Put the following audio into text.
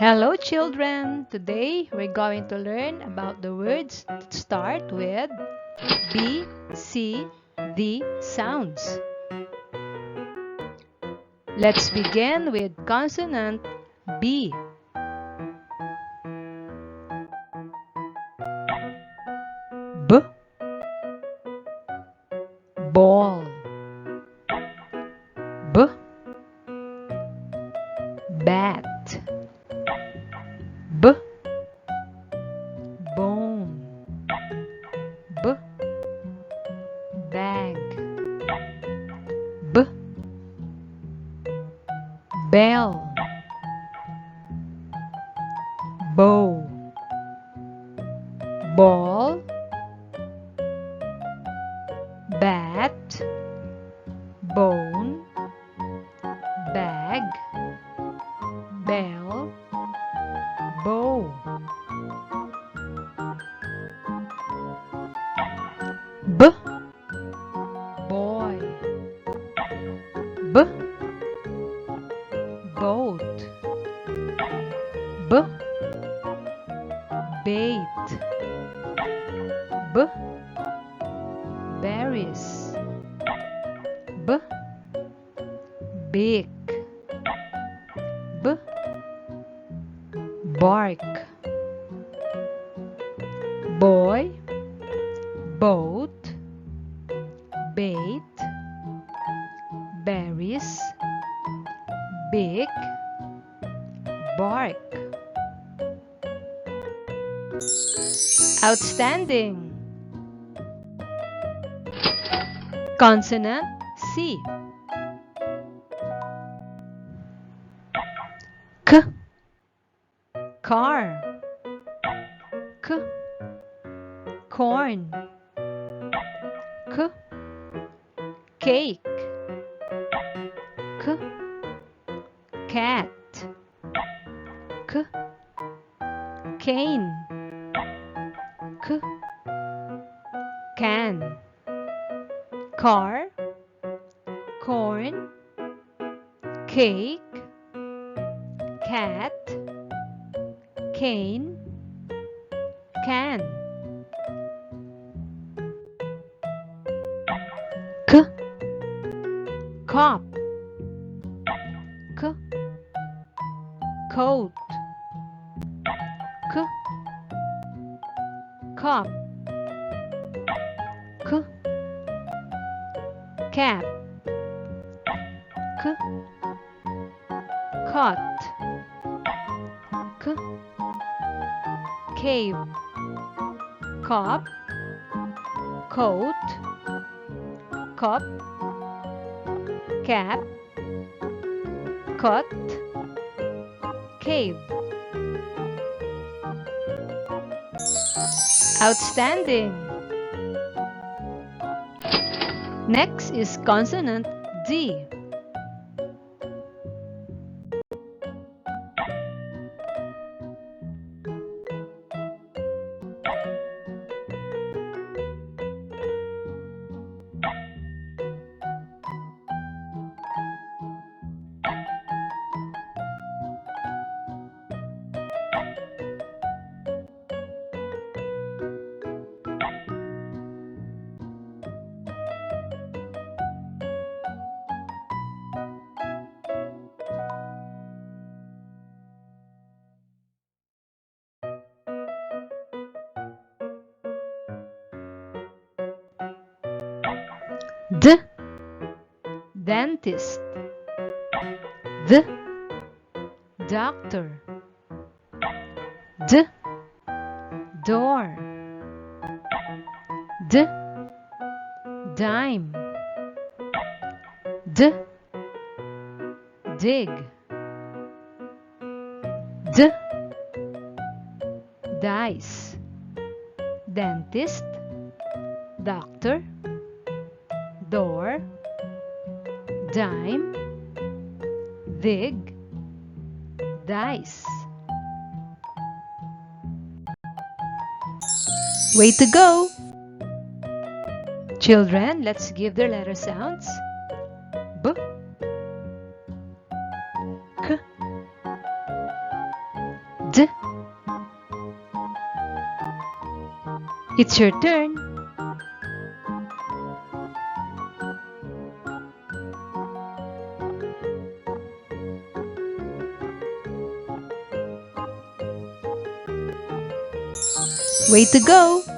Hello children! Today we're going to learn about the words that start with B, C, D sounds. Let's begin with consonant B. B. Ball. B. Bat. B. Bone. B. Bag. B. Bell. Bow. Ball. Bat. Bone. Bag. Bell. Bow. B. Boy. B. Boat. B. Bait. B. Berries. B. Beak. B. Bark. Boy. Boat. Bait. Berries. Beak. Bark. Outstanding! Consonant C. K. Car. K. Corn. K. Cake. K. Cat. K. Cane. K. Can. Car. Corn. Cake. Cat. Cane. Can. K. Cop. K. Coat. K. Cop. K. Cap. K. Cot. K. Cave. Cop. Coat. Cop. Cap. Cot. Cave. Outstanding! Next is consonant D. D. Dentist. D. Doctor. D. Door. D. Dime. D. Dig. D. Dice. Dentist. Doctor. Door. Dime. Dig. Dice. Way to go! Children, let's give their letter sounds. B. K. It's your turn. Way to go!